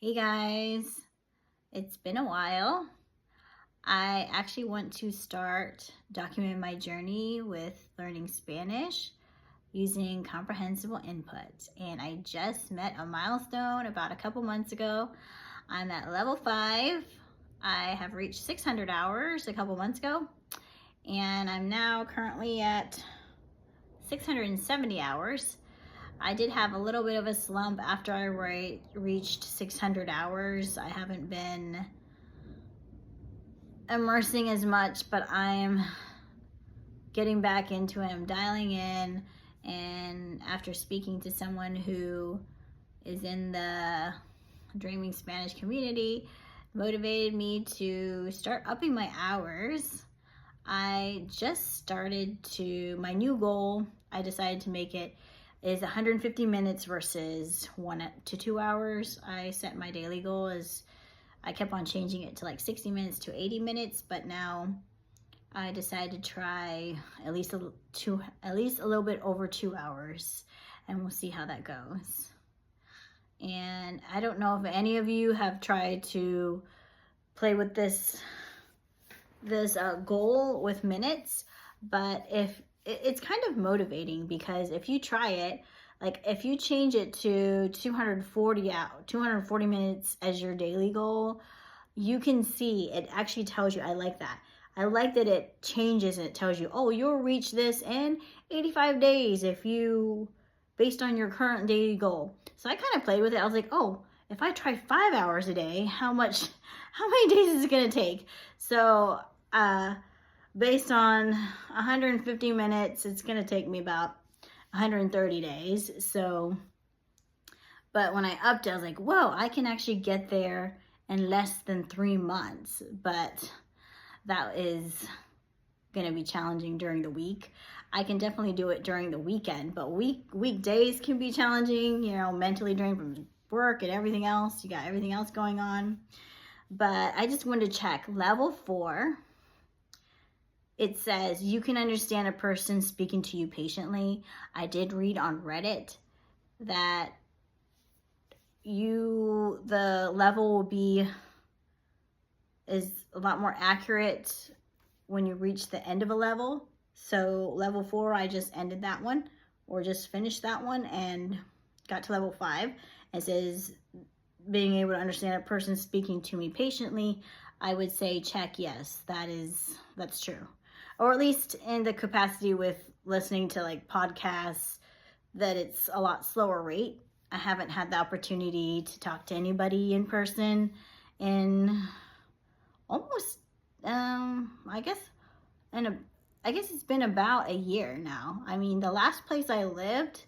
Hey guys, it's been a while. I actually want to start documenting my journey with learning Spanish using comprehensible input. And I just met a milestone about a couple months ago. I'm at level 5. I have reached 600 hours a couple months ago. And I'm now currently at 670 hours. I did have a little bit of a slump after I reached 600 hours. I haven't been immersing as much, but I'm getting back into it. I'm dialing in, and after speaking to someone who is in the Dreaming Spanish community, motivated me to start upping my hours. I just started my new goal, I decided to make it is 150 minutes versus 1 to 2 hours. I set my daily goal as I kept on changing it to like 60 minutes to 80 minutes, but now I decided to try at least a little bit over 2 hours, and we'll see how that goes. And I don't know if any of you have tried to play with this goal with minutes, but if it's kind of motivating, because if you try it, like if you change it to 240 minutes as your daily goal, you can see it actually tells you. I like that. I like that it changes and it tells you, oh, you'll reach this in 85 days based on your current daily goal. So I kind of played with it. I was like, oh, if I try 5 hours a day, how many days is it gonna take? So based on 150 minutes, it's gonna take me about 130 days. So, but when I upped it, I was like, whoa, I can actually get there in less than 3 months. But that is gonna be challenging during the week. I can definitely do it during the weekend, but weekdays can be challenging, mentally drained from work and everything else. You got everything else going on. But I just wanted to check level 4. It says you can understand a person speaking to you patiently. I did read on Reddit that the level is a lot more accurate when you reach the end of a level. So level 4, I just ended that one, or just finished that one and got to level 5. It says being able to understand a person speaking to me patiently. I would say check yes, that's true. Or at least in the capacity with listening to like podcasts, that it's a lot slower rate. I haven't had the opportunity to talk to anybody in person in almost, I guess it's been about a year now. I mean, the last place I lived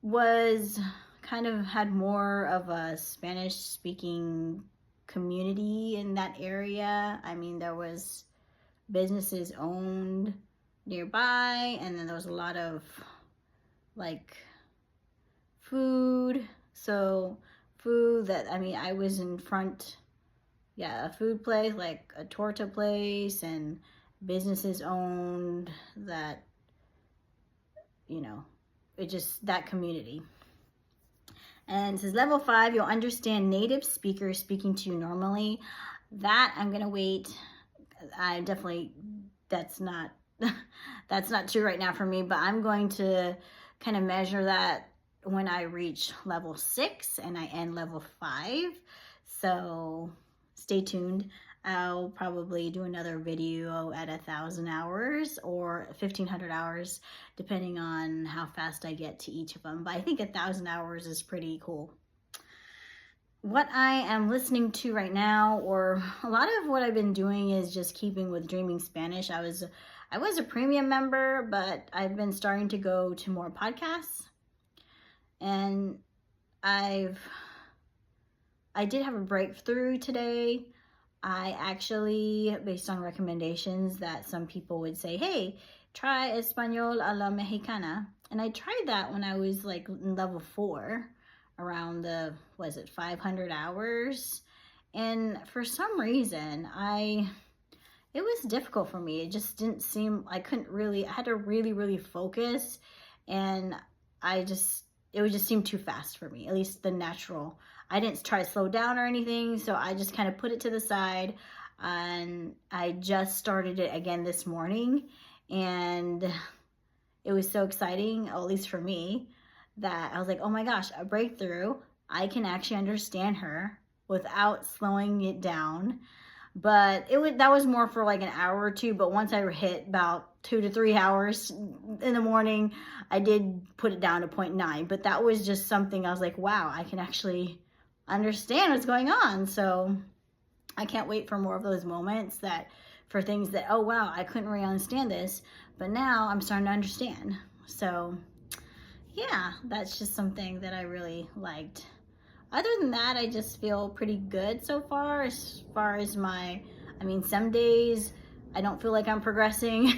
was had more of a Spanish speaking community in that area. I mean, there was businesses owned nearby, and then there was a lot of like food. So food that, I was in front, a food place, like a torta place, and businesses owned that, it just, that community. And it says level 5, you'll understand native speakers speaking to you normally. That I'm gonna wait. That's not true right now for me, but I'm going to kind of measure that when I reach level 6 and I end level 5. So stay tuned. I'll probably do another video at 1,000 hours or 1,500 hours, depending on how fast I get to each of them. But I think 1,000 hours is pretty cool. What I am listening to right now, or a lot of what I've been doing, is just keeping with Dreaming Spanish. I was a premium member, but I've been starting to go to more podcasts. And I did have a breakthrough today. I actually, based on recommendations that some people would say, hey, try Español a la Mexicana. And I tried that when I was like in level 4, around 500 hours. And for some reason, it was difficult for me. It just didn't seem, I had to really, really focus. And it would just seem too fast for me, at least the natural. I didn't try to slow down or anything, so I just kind of put it to the side, and I just started it again this morning, and it was so exciting, at least for me, that I was like, oh my gosh, a breakthrough. I can actually understand her without slowing it down. But that was more for like an hour or two. But once I hit about 2 to 3 hours in the morning, I did put it down to 0.9. But that was just something I was like, wow, I can actually understand what's going on. So I can't wait for more of those moments, that for things that, oh wow, I couldn't really understand this, but now I'm starting to understand. So yeah, that's just something that I really liked. Other than that, I just feel pretty good so far as my, I mean, some days I don't feel like I'm progressing.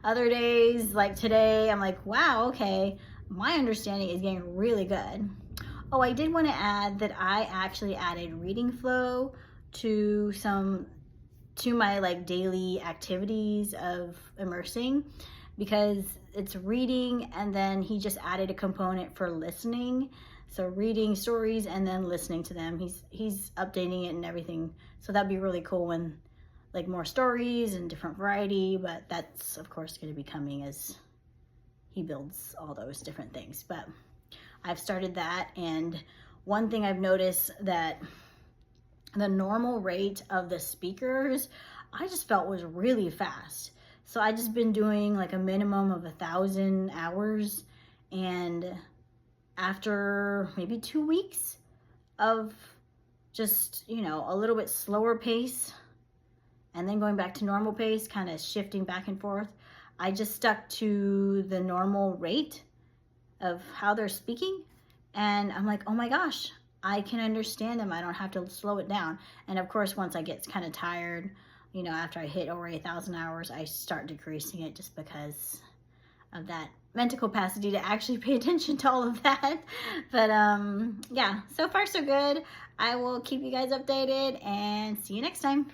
Other days, like today, I'm like, wow, okay, my understanding is getting really good. Oh, I did want to add that I actually added reading flow to my like daily activities of immersing, because it's reading and then he just added a component for listening. So reading stories and then listening to them. He's updating it and everything. So that'd be really cool when like more stories and different variety, but that's of course going to be coming as he builds all those different things. But I've started that, and one thing I've noticed that the normal rate of the speakers, I just felt was really fast. So I just been doing like a minimum of 1,000 hours, and after maybe 2 weeks of just, you know, a little bit slower pace and then going back to normal pace, kind of shifting back and forth, I just stuck to the normal rate of how they're speaking. And I'm like, oh my gosh, I can understand them. I don't have to slow it down. And of course, once I get kind of tired, you know, after I hit over 1,000 hours, I start decreasing it just because of that mental capacity to actually pay attention to all of that. But yeah, so far so good. I will keep you guys updated and see you next time.